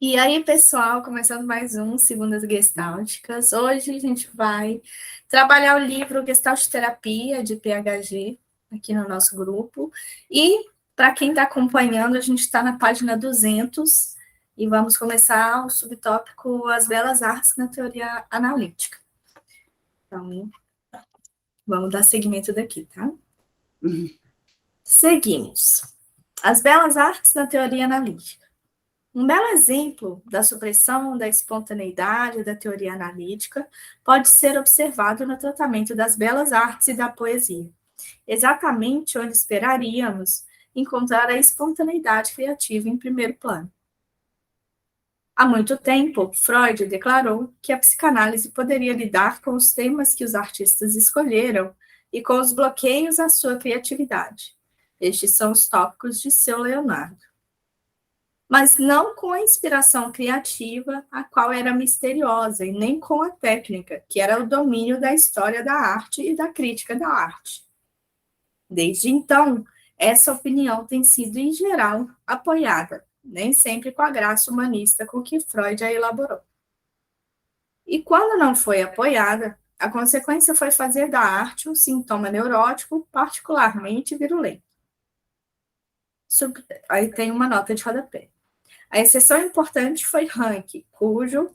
E aí, pessoal, começando mais um Segundas Gestálticas. Hoje a gente vai trabalhar o livro Gestalt Terapia, de PHG, aqui no nosso grupo. E, para quem está acompanhando, a gente está na página 200 e vamos começar o subtópico As Belas Artes na Teoria Analítica. Então, vamos dar seguimento daqui, tá? Seguimos. As Belas Artes na Teoria Analítica. Um belo exemplo da supressão da espontaneidade da teoria analítica pode ser observado no tratamento das belas artes e da poesia, exatamente onde esperaríamos encontrar a espontaneidade criativa em primeiro plano. Há muito tempo, Freud declarou que a psicanálise poderia lidar com os temas que os artistas escolheram e com os bloqueios à sua criatividade. Estes são os tópicos de seu Leonardo, mas não com a inspiração criativa, a qual era misteriosa, e nem com a técnica, que era o domínio da história da arte e da crítica da arte. Desde então, essa opinião tem sido, em geral, apoiada, nem sempre com a graça humanista com que Freud a elaborou. E quando não foi apoiada, a consequência foi fazer da arte um sintoma neurótico particularmente virulento. Aí tem uma nota de rodapé. A exceção importante foi Rank, cujo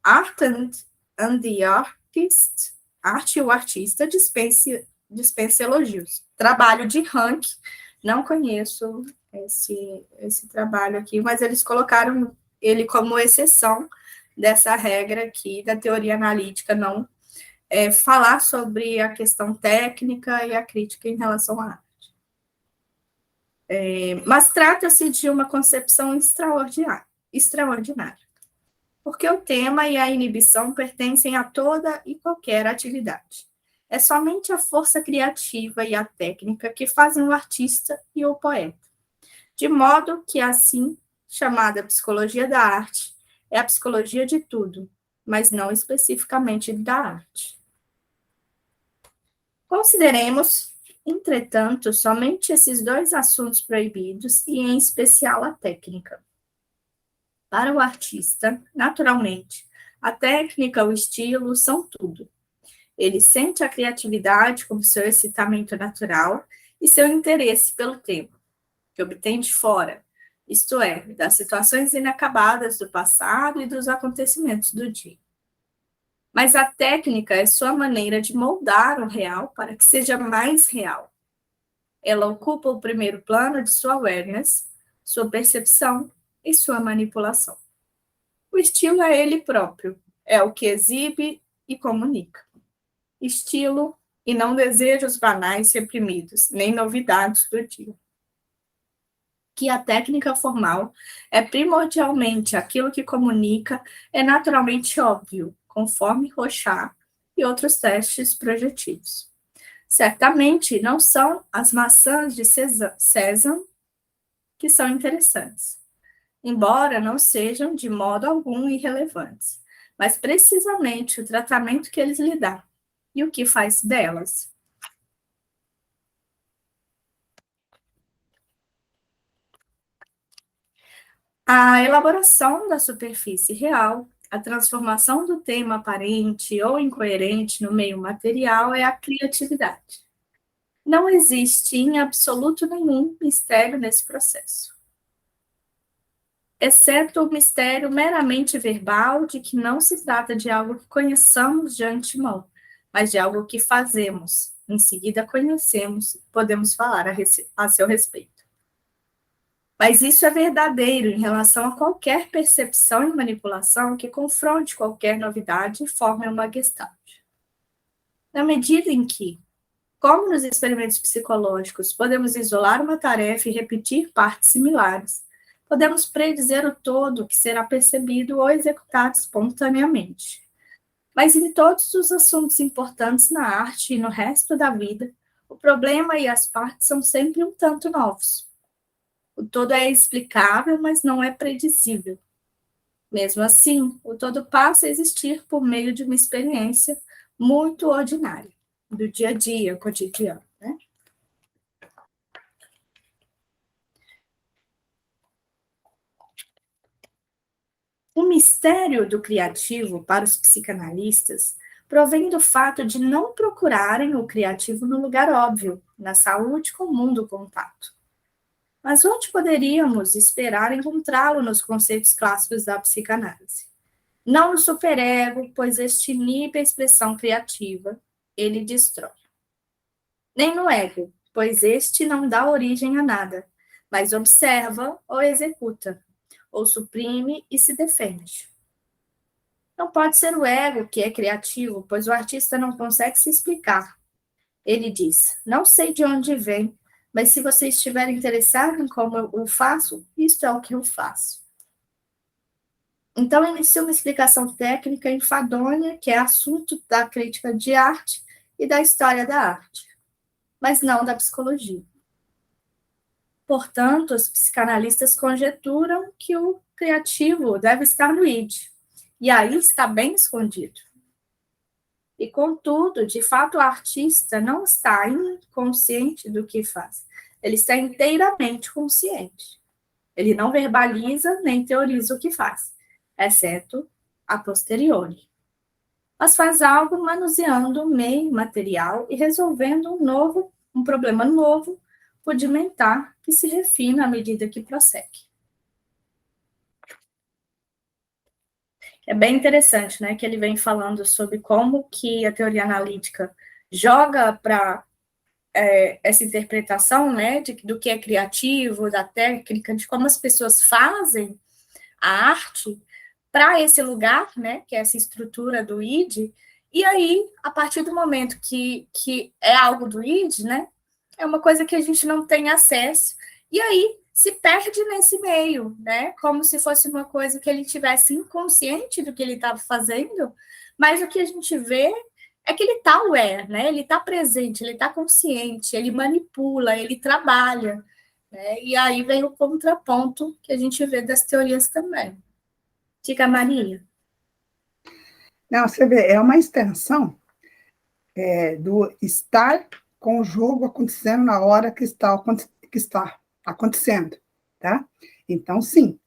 Art and the Artist, Arte e o Artista, dispensa elogios. Trabalho de Rank, não conheço esse trabalho aqui, mas eles colocaram ele como exceção dessa regra aqui da teoria analítica, não falar sobre a questão técnica e a crítica em relação à arte. Mas trata-se de uma concepção extraordinária, porque o tema e a inibição pertencem a toda e qualquer atividade. É somente a força criativa e a técnica que fazem o artista e o poeta. De modo que, assim, chamada psicologia da arte, é a psicologia de tudo, mas não especificamente da arte. Consideremos, entretanto, somente esses dois assuntos proibidos e, em especial, a técnica. Para o artista, naturalmente, a técnica, o estilo são tudo. Ele sente a criatividade como seu excitamento natural e seu interesse pelo tempo, que obtém de fora, isto é, das situações inacabadas do passado e dos acontecimentos do dia. Mas a técnica é sua maneira de moldar o real para que seja mais real. Ela ocupa o primeiro plano de sua awareness, sua percepção e sua manipulação. O estilo é ele próprio, é o que exibe e comunica. Estilo e não desejos banais reprimidos, nem novidades do dia. Que a técnica formal é primordialmente aquilo que comunica, é naturalmente óbvio, conforme Rochat e outros testes projetivos. Certamente não são as maçãs de Cézanne que são interessantes, embora não sejam de modo algum irrelevantes, mas precisamente o tratamento que eles lhe dão e o que faz delas. A elaboração da superfície real, a transformação do tema aparente ou incoerente no meio material é a criatividade. Não existe em absoluto nenhum mistério nesse processo, exceto o mistério meramente verbal de que não se trata de algo que conheçamos de antemão, mas de algo que fazemos, em seguida conhecemos, podemos falar a seu respeito. Mas isso é verdadeiro em relação a qualquer percepção e manipulação que confronte qualquer novidade e forme uma gestalt. Na medida em que, como nos experimentos psicológicos, podemos isolar uma tarefa e repetir partes similares, podemos predizer o todo que será percebido ou executado espontaneamente. Mas em todos os assuntos importantes na arte e no resto da vida, o problema e as partes são sempre um tanto novos. O todo é explicável, mas não é predizível. Mesmo assim, o todo passa a existir por meio de uma experiência muito ordinária, do dia a dia, cotidiano, né? O mistério do criativo para os psicanalistas provém do fato de não procurarem o criativo no lugar óbvio, na saúde comum do contato. Mas onde poderíamos esperar encontrá-lo nos conceitos clássicos da psicanálise? Não no superego, pois este inibe a expressão criativa, ele destrói. Nem no ego, pois este não dá origem a nada, mas observa ou executa, ou suprime e se defende. Não pode ser o ego que é criativo, pois o artista não consegue se explicar. Ele diz: não sei de onde vem, mas se você estiver interessado em como eu o faço, isto é o que eu faço. Então, inicia uma explicação técnica enfadonha, que é assunto da crítica de arte e da história da arte, mas não da psicologia. Portanto, os psicanalistas conjecturam que o criativo deve estar no id, e aí está bem escondido. E, contudo, de fato, o artista não está inconsciente do que faz. Ele está inteiramente consciente. Ele não verbaliza nem teoriza o que faz, exceto a posteriori. Mas faz algo manuseando o meio material e resolvendo um problema novo, rudimentar, que se refina à medida que prossegue. É bem interessante, né, que ele vem falando sobre como que a teoria analítica joga para essa interpretação, né, do que é criativo, da técnica, de como as pessoas fazem a arte para esse lugar, né, que é essa estrutura do id, e aí, a partir do momento que é algo do id, né, é uma coisa que a gente não tem acesso, e aí se perde nesse meio, né, como se fosse uma coisa que ele tivesse inconsciente do que ele estava fazendo, mas o que a gente vê é que ele está aware, né, ele está presente, ele está consciente, ele manipula, ele trabalha, né, e aí vem o contraponto que a gente vê das teorias também. Diga, Maria. Não, você vê, é uma extensão do estar com o jogo acontecendo na hora que está acontecendo, tá? Então, sim,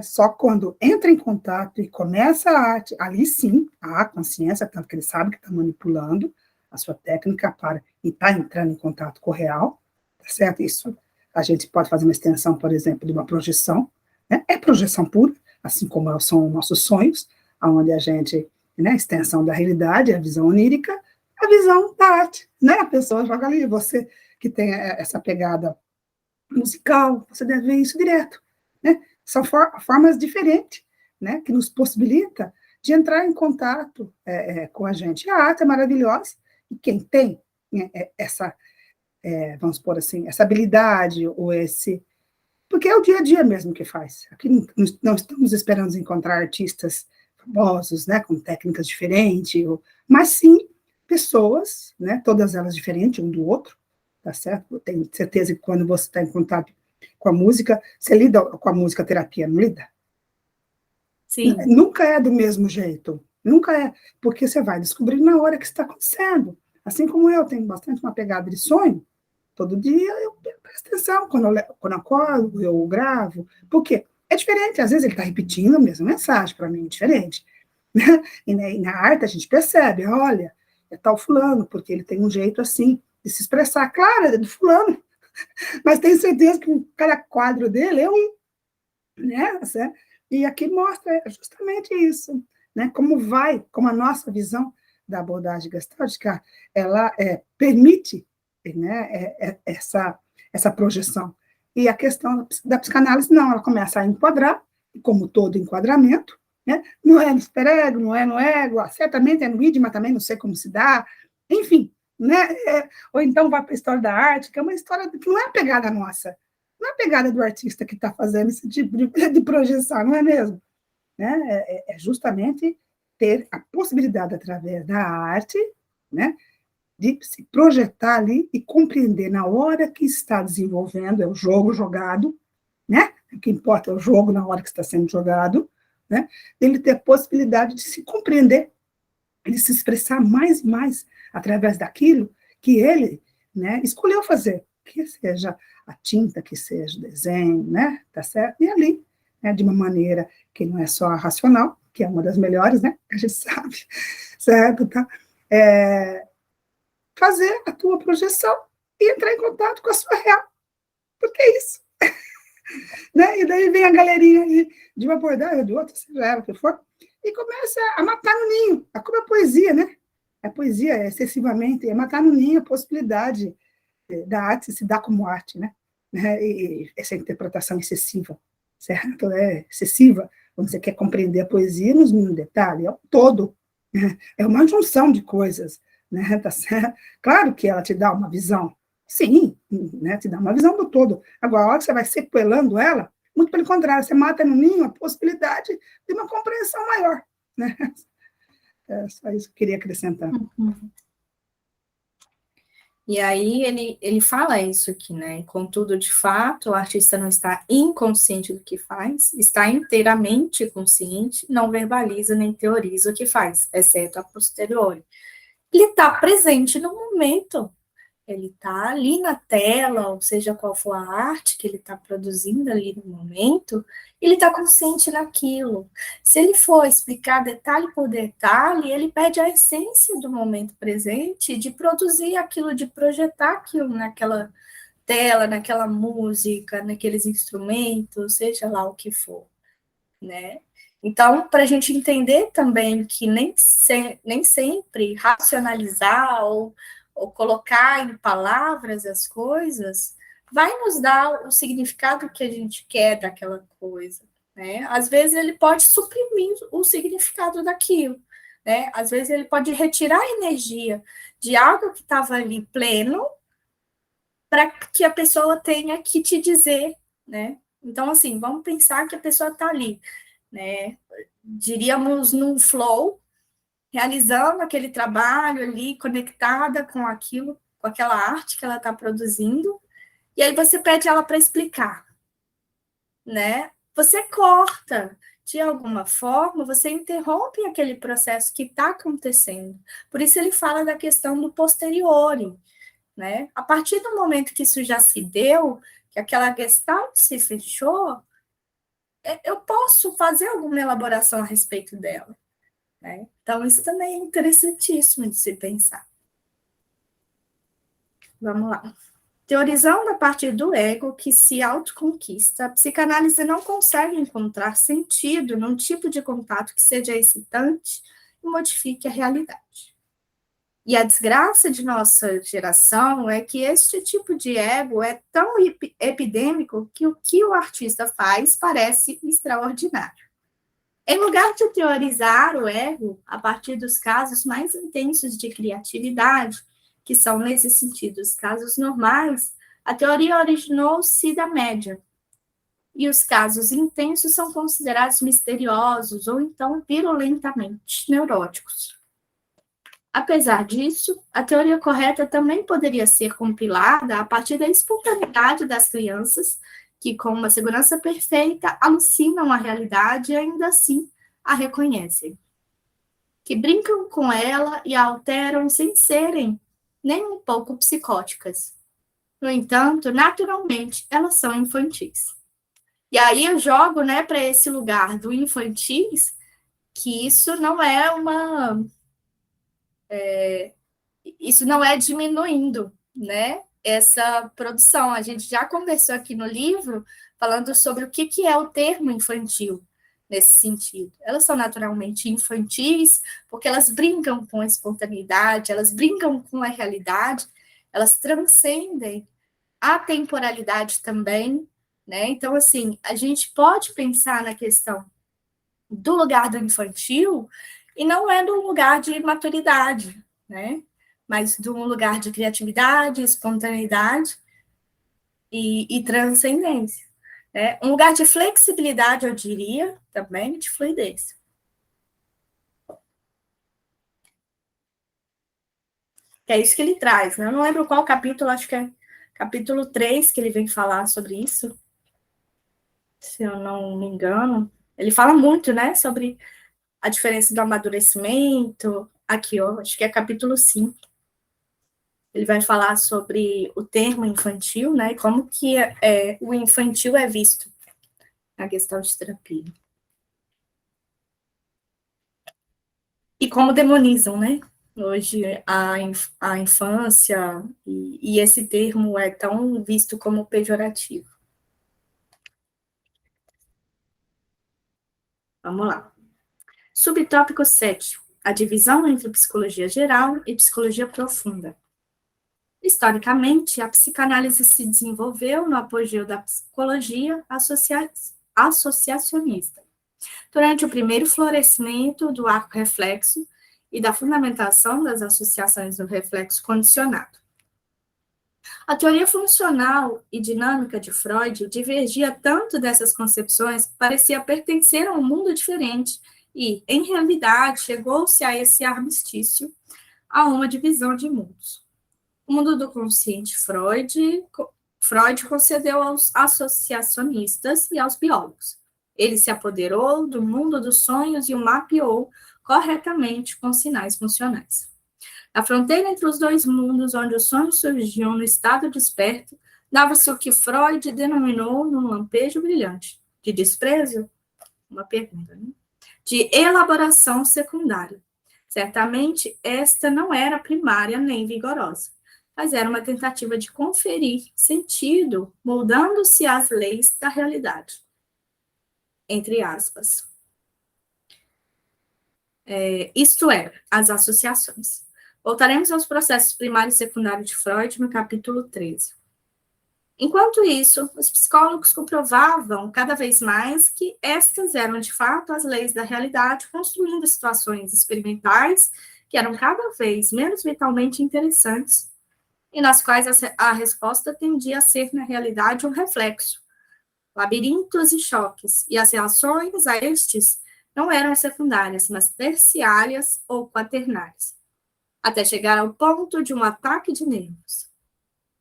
só quando entra em contato e começa a arte, ali sim, há consciência, tanto que ele sabe que está manipulando a sua técnica para e está entrando em contato com o real, tá certo? Isso a gente pode fazer uma extensão, por exemplo, de uma projeção, né? É projeção pura, assim como são nossos sonhos, onde a gente, né, a extensão da realidade, a visão onírica, a visão da arte, né? A pessoa joga ali, você que tem essa pegada musical, você deve ver isso direto, né? São formas diferentes, né, que nos possibilita de entrar em contato com a gente. A arte é maravilhosa, e quem tem essa, vamos supor assim, essa habilidade, ou esse... Porque é o dia a dia mesmo que faz. Aqui não estamos esperando encontrar artistas famosos, né, com técnicas diferentes, mas sim pessoas, né, todas elas diferentes um do outro, tá certo? Eu tenho certeza que quando você está em contato com a música, você lida com a música terapia, não lida? Sim. Nunca é do mesmo jeito, nunca é, porque você vai descobrir na hora que está acontecendo. Assim como eu tenho bastante uma pegada de sonho, todo dia eu presto atenção, quando eu acordo, eu gravo, porque é diferente, às vezes ele está repetindo a mesma mensagem, para mim é diferente. E na arte a gente percebe, olha, é tal fulano, porque ele tem um jeito assim de se expressar, claro, é do fulano, mas tenho certeza que cada quadro dele é um, né? E aqui mostra justamente isso, né? Como a nossa visão da abordagem gestáltica, ela permite, né, essa projeção. E a questão da psicanálise, não, ela começa a enquadrar, como todo enquadramento, né? Não é no superego, não é no ego, certamente é no id, mas também não sei como se dá, enfim, né? Ou então vai para a história da arte, que é uma história que não é a pegada nossa, não é a pegada do artista que está fazendo esse tipo de projeção, não é mesmo? Né? É justamente ter a possibilidade, através da arte, né, de se projetar ali e compreender na hora que está desenvolvendo, é o jogo jogado, né? O que importa é o jogo na hora que está sendo jogado, né? Ele ter a possibilidade de se compreender, de se expressar mais e mais através daquilo que ele, né, escolheu fazer, que seja a tinta, que seja o desenho, né? Tá certo? E ali, né, de uma maneira que não é só racional, que é uma das melhores, né, a gente sabe, certo? Tá? Fazer a tua projeção e entrar em contato com a sua real, porque é isso. Né? E daí vem a galerinha de uma abordagem, de outra, seja ela o que for, e começa a matar no ninho, como a poesia, né? A poesia é excessivamente, é matar no ninho a possibilidade da arte se dar como arte, né? E essa interpretação excessiva, certo? É excessiva, quando você quer compreender a poesia no detalhe, é um todo, né? É uma junção de coisas, né? Tá certo? Claro que ela te dá uma visão, sim, né? Te dá uma visão do todo. Agora, a hora que você vai sequelando ela, muito pelo contrário, você mata no ninho a possibilidade de uma compreensão maior, né? É só isso que eu queria acrescentar. Uhum. E aí ele fala isso aqui, né? Contudo, de fato, o artista não está inconsciente do que faz, está inteiramente consciente, não verbaliza nem teoriza o que faz, exceto a posteriori. Ele está presente no momento, ele está ali na tela, ou seja, qual for a arte que ele está produzindo ali no momento, ele está consciente daquilo. Se ele for explicar detalhe por detalhe, ele perde a essência do momento presente, de produzir aquilo, de projetar aquilo naquela tela, naquela música, naqueles instrumentos, seja lá o que for, né? Então, para a gente entender também que nem sempre racionalizar ou colocar em palavras as coisas vai nos dar o significado que a gente quer daquela coisa, né? Às vezes ele pode suprimir o significado daquilo, né? Às vezes ele pode retirar a energia de algo que estava ali pleno para que a pessoa tenha que te dizer, né? Então, assim, vamos pensar que a pessoa está ali, né? Diríamos num flow, realizando aquele trabalho ali, conectada com aquilo, com aquela arte que ela está produzindo, e aí você pede ela para explicar, né? Você corta, de alguma forma, você interrompe aquele processo que está acontecendo. Por isso ele fala da questão do posteriori, né? A partir do momento que isso já se deu, que aquela questão se fechou, eu posso fazer alguma elaboração a respeito dela, né? Então, isso também é interessantíssimo de se pensar. Vamos lá. Teorizando a partir do ego que se autoconquista, a psicanálise não consegue encontrar sentido num tipo de contato que seja excitante e modifique a realidade. E a desgraça de nossa geração é que este tipo de ego é tão epidêmico que o artista faz parece extraordinário. Em lugar de teorizar o ego a partir dos casos mais intensos de criatividade, que são, nesse sentido, os casos normais, a teoria originou-se da média. E os casos intensos são considerados misteriosos ou então virulentamente neuróticos. Apesar disso, a teoria correta também poderia ser compilada a partir da espontaneidade das crianças, que, com uma segurança perfeita, alucinam a realidade e ainda assim a reconhecem, que brincam com ela e a alteram sem serem nem um pouco psicóticas. No entanto, naturalmente, elas são infantis. E aí eu jogo, né, para esse lugar do infantis, que isso não é diminuindo, né, essa produção. A gente já conversou aqui no livro falando sobre o que é o termo infantil nesse sentido. Elas são naturalmente infantis porque elas brincam com a espontaneidade, elas brincam com a realidade, elas transcendem a temporalidade também, né? Então, assim, a gente pode pensar na questão do lugar do infantil e não é do lugar de maturidade, né? Mas de um lugar de criatividade, espontaneidade e transcendência. Né? Um lugar de flexibilidade, eu diria, também de fluidez. Que é isso que ele traz, né? Eu não lembro qual capítulo, acho que é capítulo 3 que ele vem falar sobre isso, se eu não me engano. Ele fala muito, né, sobre a diferença do amadurecimento. Aqui, ó, acho que é capítulo 5. Ele vai falar sobre o termo infantil, né, como que o infantil é visto, a Gestalt terapia. E como demonizam, né? Hoje a infância, e esse termo é tão visto como pejorativo. Vamos lá. Subtópico 7. A divisão entre psicologia geral e psicologia profunda. Historicamente, a psicanálise se desenvolveu no apogeu da psicologia associacionista, durante o primeiro florescimento do arco reflexo e da fundamentação das associações do reflexo condicionado. A teoria funcional e dinâmica de Freud divergia tanto dessas concepções que parecia pertencer a um mundo diferente e, em realidade, chegou-se a esse armistício, a uma divisão de mundos. O mundo do consciente Freud concedeu aos associacionistas e aos biólogos. Ele se apoderou do mundo dos sonhos e o mapeou corretamente com sinais funcionais. Na fronteira entre os dois mundos, onde os sonhos surgiam no estado desperto, dava-se o que Freud denominou num lampejo brilhante. De desprezo? Uma pergunta, né? De elaboração secundária. Certamente, esta não era primária nem vigorosa, mas era uma tentativa de conferir sentido, moldando-se às leis da realidade. Entre aspas. Isto é, as associações. Voltaremos aos processos primário e secundário de Freud no capítulo 13. Enquanto isso, os psicólogos comprovavam cada vez mais que estas eram, de fato, as leis da realidade, construindo situações experimentais que eram cada vez menos vitalmente interessantes e nas quais a resposta tendia a ser, na realidade, um reflexo. Labirintos e choques, e as reações a estes não eram secundárias, mas terciárias ou quaternárias, até chegar ao ponto de um ataque de nervos.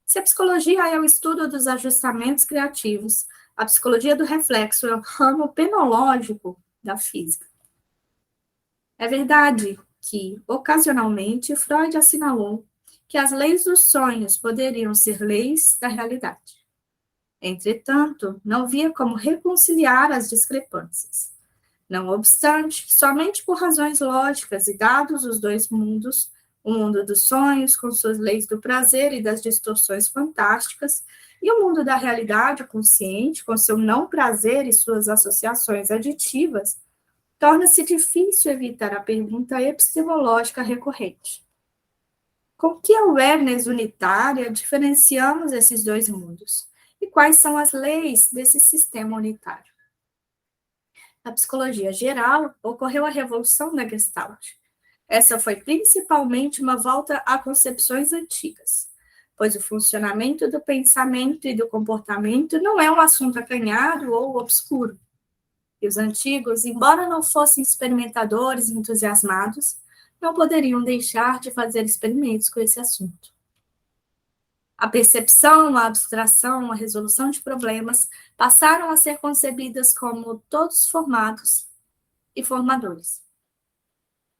Se a psicologia é o estudo dos ajustamentos criativos, a psicologia do reflexo é o ramo penológico da física. É verdade que, ocasionalmente, Freud assinalou que as leis dos sonhos poderiam ser leis da realidade. Entretanto, não via como reconciliar as discrepâncias. Não obstante, somente por razões lógicas e dados os dois mundos, o mundo dos sonhos, com suas leis do prazer e das distorções fantásticas, e o mundo da realidade consciente, com seu não prazer e suas associações aditivas, torna-se difícil evitar a pergunta epistemológica recorrente. Com que awareness unitária diferenciamos esses dois mundos? E quais são as leis desse sistema unitário? Na psicologia geral, ocorreu a revolução da Gestalt. Essa foi principalmente uma volta a concepções antigas, pois o funcionamento do pensamento e do comportamento não é um assunto acanhado ou obscuro. E os antigos, embora não fossem experimentadores entusiasmados, não poderiam deixar de fazer experimentos com esse assunto. A percepção, a abstração, a resolução de problemas passaram a ser concebidas como todos formados e formadores,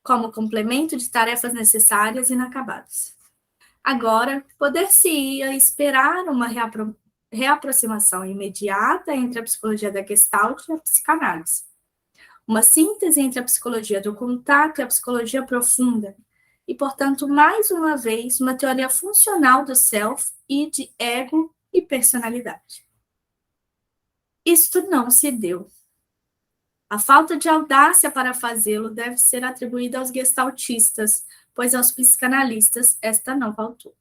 como complemento de tarefas necessárias e inacabadas. Agora, poder-se-ia esperar uma reaproximação imediata entre a psicologia da Gestalt e a psicanálise. Uma síntese entre a psicologia do contato e a psicologia profunda, e, portanto, mais uma vez, uma teoria funcional do self e de ego e personalidade. Isto não se deu. A falta de audácia para fazê-lo deve ser atribuída aos gestaltistas, pois aos psicanalistas esta não faltou.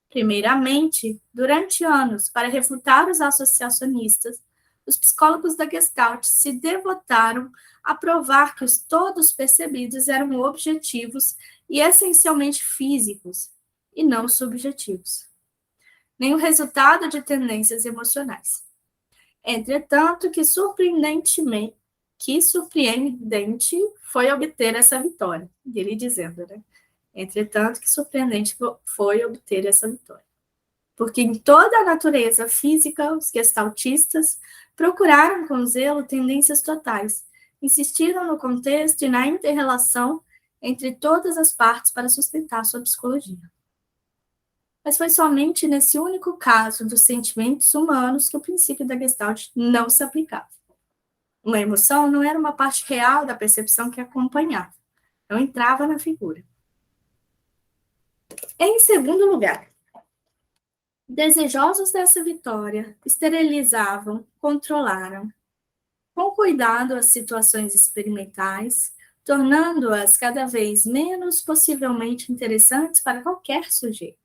Primeiramente, durante anos, para refutar os associacionistas, os psicólogos da Gestalt se devotaram a provar que os todos percebidos eram objetivos e essencialmente físicos, e não subjetivos, nem o resultado de tendências emocionais. Entretanto, que surpreendente foi obter essa vitória. Ele dizendo, né? Entretanto, que surpreendente foi obter essa vitória. Porque em toda a natureza física, os gestaltistas procuraram com zelo tendências totais, insistiram no contexto e na inter-relação entre todas as partes para sustentar sua psicologia. Mas foi somente nesse único caso dos sentimentos humanos que o princípio da Gestalt não se aplicava. uma emoção não era uma parte real da percepção que acompanhava, não entrava na figura. Em segundo lugar, desejosos dessa vitória, esterilizavam, controlaram, com cuidado as situações experimentais, tornando-as cada vez menos possivelmente interessantes para qualquer sujeito.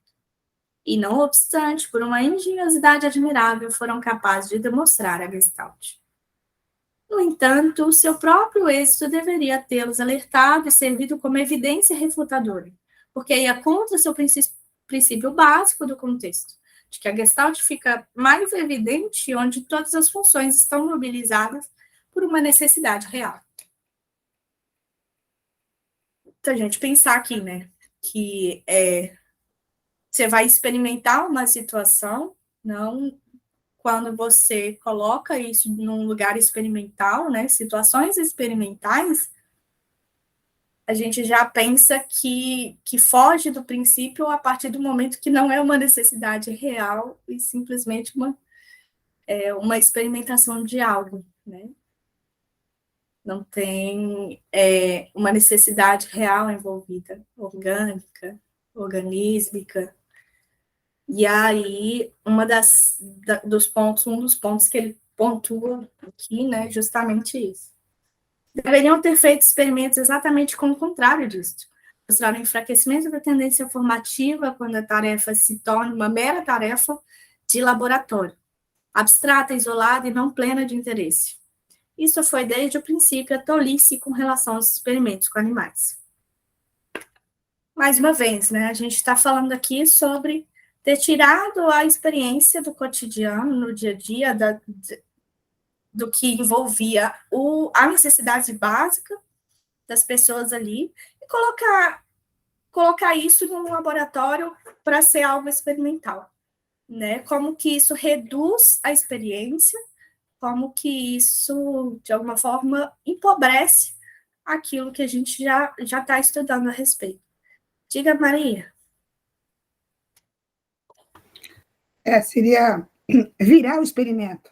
E, não obstante, por uma engenhosidade admirável, foram capazes de demonstrar a Gestalt. No entanto, o seu próprio êxito deveria tê-los alertado e servido como evidência refutadora, porque ia contra o seu princípio básico do contexto, de que a Gestalt fica mais evidente onde todas as funções estão mobilizadas por uma necessidade real. Então, a gente pensar aqui, né, que você vai experimentar uma situação, não quando você coloca isso num lugar experimental, né, situações experimentais, a gente já pensa que foge do princípio a partir do momento que não é uma necessidade real e simplesmente uma experimentação de algo, né? Não tem uma necessidade real envolvida, orgânica, organísmica. E aí, um dos pontos que ele pontua aqui, né, justamente isso. Deveriam ter feito experimentos exatamente com o contrário disso. Mostrar o enfraquecimento da tendência formativa quando a tarefa se torna uma mera tarefa de laboratório, abstrata, isolada e não plena de interesse. Isso foi desde o princípio a tolice com relação aos experimentos com animais. Mais uma vez, né, a gente está falando aqui sobre ter tirado a experiência do cotidiano, no dia a dia, do que envolvia a necessidade básica das pessoas ali, e colocar isso num laboratório para ser algo experimental, né? Como que isso reduz a experiência, como que isso, de alguma forma, empobrece aquilo que a gente já está estudando a respeito. Diga, Maria. Seria virar o experimento,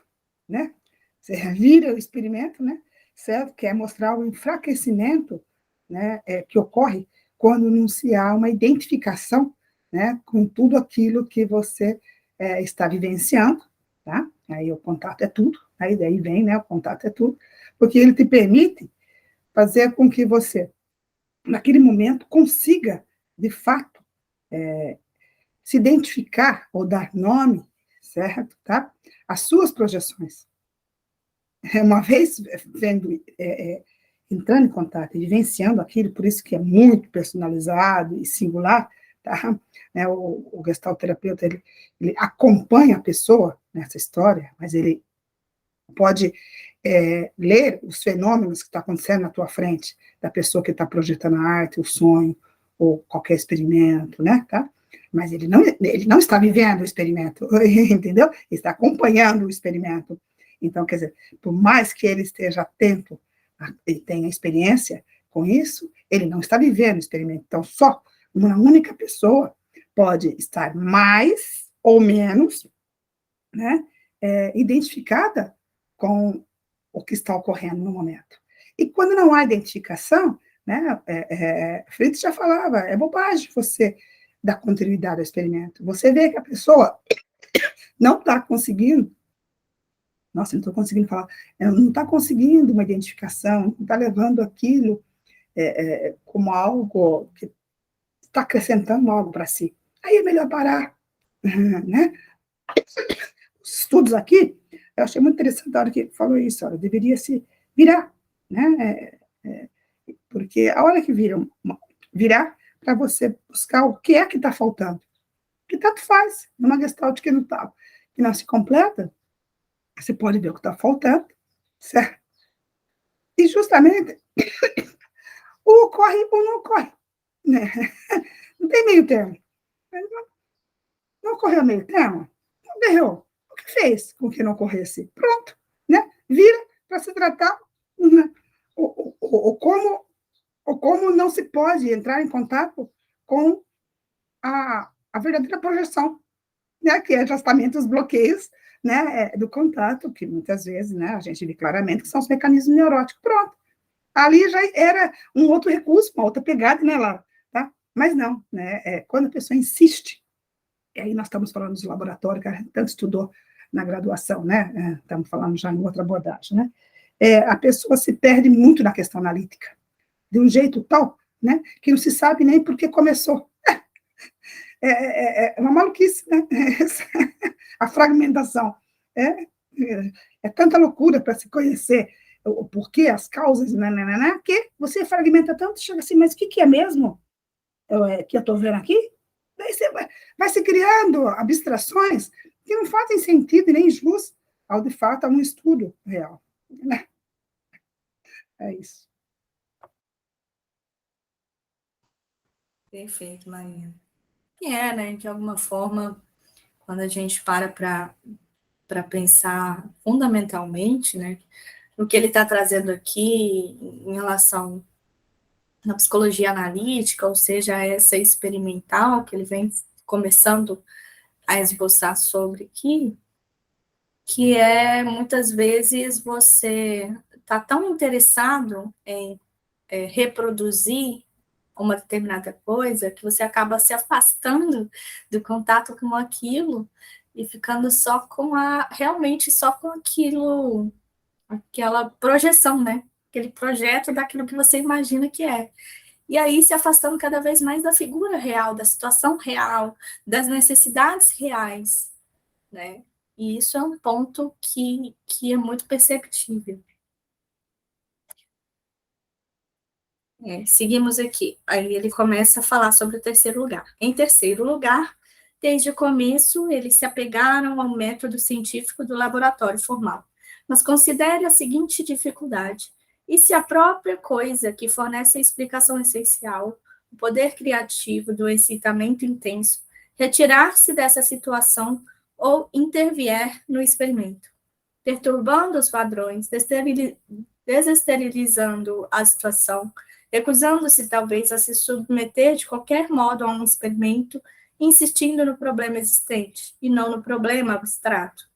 né? Você vira o experimento, né? Certo? Que é mostrar o enfraquecimento, né? Que ocorre quando não se há uma identificação, né? Com tudo aquilo que você está vivenciando, tá? Aí o contato é tudo, aí daí vem, né? O contato é tudo, porque ele te permite fazer com que você, naquele momento, consiga, de fato, se identificar ou dar nome, certo? Tá? As suas projeções. Uma vez entrando em contato e vivenciando aquilo, por isso que é muito personalizado e singular, tá? Né, o gestalterapeuta, ele acompanha a pessoa nessa história, mas ele pode ler os fenômenos que estão acontecendo na tua frente, da pessoa que está projetando a arte, o sonho, ou qualquer experimento, né, tá? Mas ele não está vivendo o experimento, entendeu? Ele está acompanhando o experimento. Então, quer dizer, por mais que ele esteja atento e tenha experiência com isso, ele não está vivendo o experimento. Então, só uma única pessoa pode estar mais ou menos, né, identificada com o que está ocorrendo no momento. E quando não há identificação, né, Fritz já falava, é bobagem você dar continuidade ao experimento. Você vê que a pessoa não está conseguindo, nossa, não estou conseguindo falar, não está conseguindo uma identificação, não está levando aquilo como algo que está acrescentando algo para si. Aí é melhor parar, né? Os estudos aqui, eu achei muito interessante a hora que falou isso, olha, deveria se virar, né? Porque a hora que virar para você buscar o que é que está faltando, que tanto faz, numa gestalt que não se completa, você pode ver o que está faltando, certo? E justamente ou ocorre ou não ocorre, né? Não tem meio termo. Não ocorreu meio termo? Não ocorreu. O que fez com que não ocorresse? Pronto, né? Vira para se tratar, né? Ou como não se pode entrar em contato com a verdadeira projeção, né? Que é justamente os bloqueios né, do contato, que muitas vezes, né, a gente vê claramente que são os mecanismos neuróticos. Pronto. Ali já era um outro recurso, uma outra pegada, né, Laura? Tá? Mas não, né, quando a pessoa insiste, e aí nós estamos falando de laboratório, que a gente tanto estudou na graduação, né, estamos falando já em outra abordagem, né, a pessoa se perde muito na questão analítica, de um jeito tal, né, que não se sabe nem por que começou. É uma maluquice, né? A fragmentação. É, é tanta loucura para se conhecer o porquê, as causas, nananana, que você fragmenta tanto, chega assim, mas o que é mesmo que eu estou vendo aqui? Daí você vai se criando abstrações que não fazem sentido nem jus ao, de fato, a um estudo real. Né? É isso. Perfeito, Maria. E né, de alguma forma, quando a gente para pensar fundamentalmente, né, o que ele está trazendo aqui em relação à psicologia analítica, ou seja, essa experimental que ele vem começando a esboçar sobre aqui, que é muitas vezes você está tão interessado em reproduzir uma determinada coisa que você acaba se afastando do contato com aquilo e ficando só com realmente só com aquilo, aquela projeção, né? Aquele projeto daquilo que você imagina que é. E aí se afastando cada vez mais da figura real, da situação real, das necessidades reais, né? E isso é um ponto que é muito perceptível. Seguimos aqui. Aí ele começa a falar sobre o terceiro lugar. Em terceiro lugar, desde o começo, eles se apegaram ao método científico do laboratório formal. Mas considere a seguinte dificuldade: e se a própria coisa que fornece a explicação essencial, o poder criativo do excitamento intenso, retirar-se dessa situação ou intervier no experimento, perturbando os padrões, desesterilizando a situação, recusando-se talvez a se submeter de qualquer modo a um experimento, insistindo no problema existente e não no problema abstrato.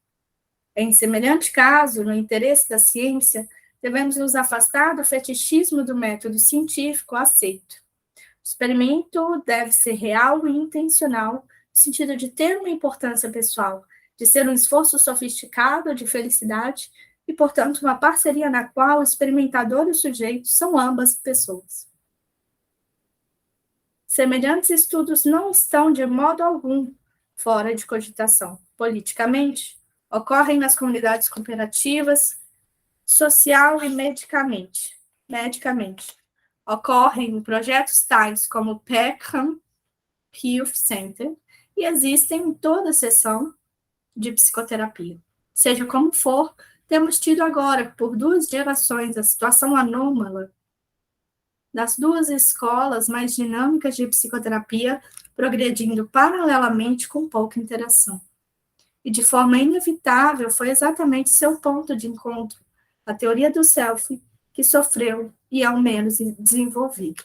Em semelhante caso, no interesse da ciência, devemos nos afastar do fetichismo do método científico aceito. O experimento deve ser real e intencional, no sentido de ter uma importância pessoal, de ser um esforço sofisticado de felicidade e, portanto, uma parceria na qual o experimentador e o sujeito são ambas pessoas. Semelhantes estudos não estão, de modo algum, fora de cogitação. Politicamente, ocorrem nas comunidades cooperativas, social e medicamente. Ocorrem em projetos tais como o Peckham Health Center e existem em toda a seção de psicoterapia. Seja como for, temos tido agora, por 2 gerações, a situação anômala das 2 escolas mais dinâmicas de psicoterapia progredindo paralelamente com pouca interação. E de forma inevitável foi exatamente seu ponto de encontro, a teoria do self, que sofreu e ao menos desenvolvido.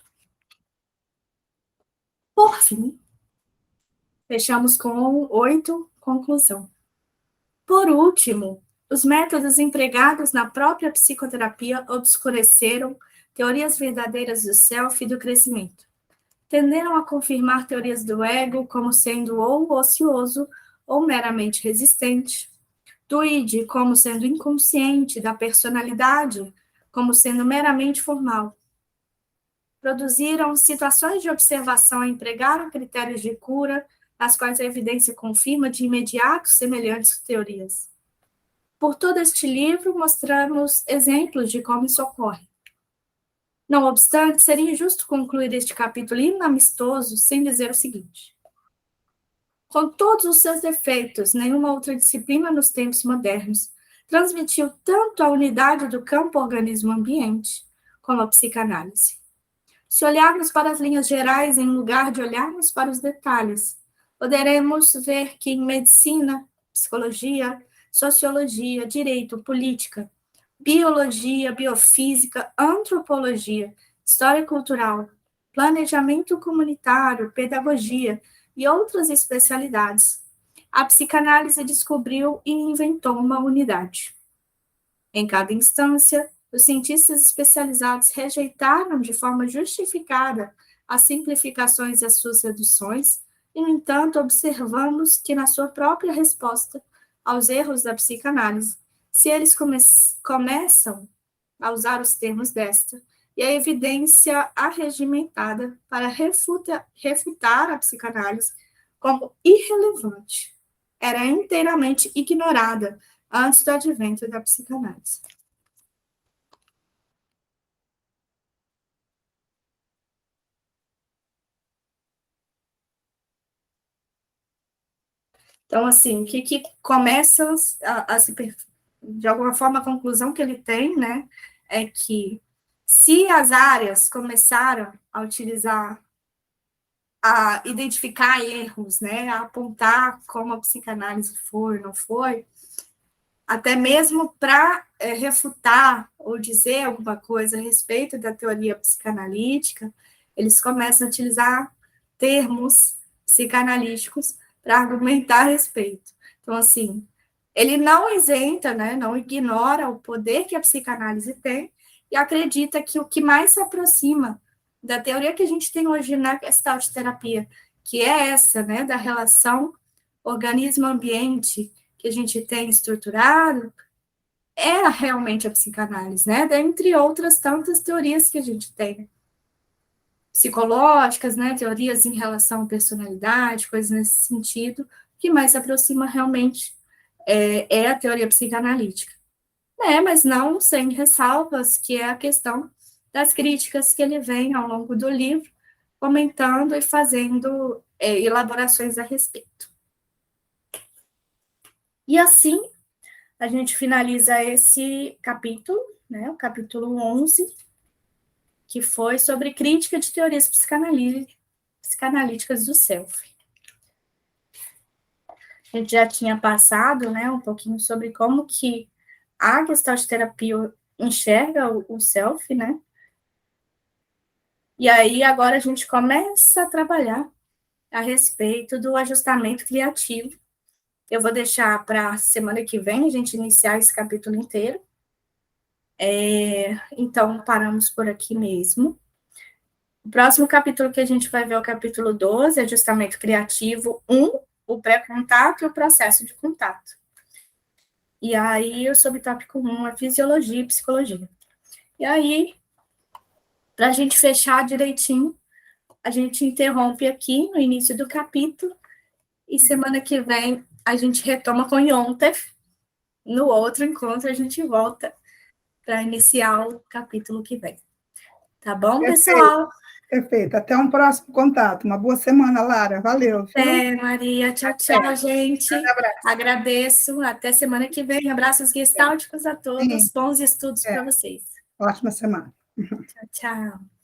Por fim, fechamos com 8, conclusão. Por último, os métodos empregados na própria psicoterapia obscureceram teorias verdadeiras do self e do crescimento. Tenderam a confirmar teorias do ego como sendo ou ocioso ou meramente resistente, do id como sendo inconsciente, da personalidade como sendo meramente formal. Produziram situações de observação e empregaram critérios de cura, as quais a evidência confirma de imediato semelhantes teorias. Por todo este livro, mostramos exemplos de como isso ocorre. Não obstante, seria injusto concluir este capítulo inamistoso sem dizer o seguinte: com todos os seus defeitos, nenhuma outra disciplina nos tempos modernos transmitiu tanto a unidade do campo organismo-ambiente como a psicanálise. Se olharmos para as linhas gerais em lugar de olharmos para os detalhes, poderemos ver que em medicina, psicologia, sociologia, direito, política, biologia, biofísica, antropologia, história cultural, planejamento comunitário, pedagogia e outras especialidades, a psicanálise descobriu e inventou uma unidade. Em cada instância, os cientistas especializados rejeitaram de forma justificada as simplificações e as suas reduções, e, no entanto, observamos que, na sua própria resposta aos erros da psicanálise, se eles começam a usar os termos desta, e a evidência arregimentada para refutar a psicanálise como irrelevante, era inteiramente ignorada antes do advento da psicanálise. Então, assim, o que começa a se... De alguma forma, a conclusão que ele tem, né, é que se as áreas começaram a utilizar, a identificar erros, né, a apontar como a psicanálise foi, não foi, até mesmo para refutar ou dizer alguma coisa a respeito da teoria psicanalítica, eles começam a utilizar termos psicanalíticos para argumentar a respeito. Então, assim, ele não isenta, né, não ignora o poder que a psicanálise tem e acredita que o que mais se aproxima da teoria que a gente tem hoje na Gestalt terapia, que é essa, né, da relação organismo-ambiente que a gente tem estruturado, é realmente a psicanálise, né? Dentre outras tantas teorias que a gente tem, psicológicas, né? Teorias em relação à personalidade, coisas nesse sentido, que mais se aproxima realmente é a teoria psicanalítica. Mas não sem ressalvas, que é a questão das críticas que ele vem ao longo do livro, comentando e fazendo elaborações a respeito. E assim, a gente finaliza esse capítulo, né, o capítulo 11, que foi sobre crítica de teorias psicanalíticas do self. A gente já tinha passado, né, um pouquinho sobre como que a Gestalt terapia enxerga o self, né? E aí agora a gente começa a trabalhar a respeito do ajustamento criativo. Eu vou deixar para a semana que vem a gente iniciar esse capítulo inteiro. Então, paramos por aqui mesmo. O próximo capítulo que a gente vai ver é o capítulo 12, ajustamento criativo 1, o pré-contato e o processo de contato. E aí, o subtópico 1 é fisiologia e psicologia. E aí, para a gente fechar direitinho, a gente interrompe aqui no início do capítulo e semana que vem a gente retoma com Yontef. No outro encontro, a gente volta para iniciar o capítulo que vem. Tá bom, pessoal? Perfeito. Até um próximo contato. Uma boa semana, Lara. Valeu, viu? Maria. Tchau, tchau, gente. Agradeço. Até semana que vem. Abraços gestálticos a todos. Sim. Bons estudos para vocês. Ótima semana. Tchau, tchau.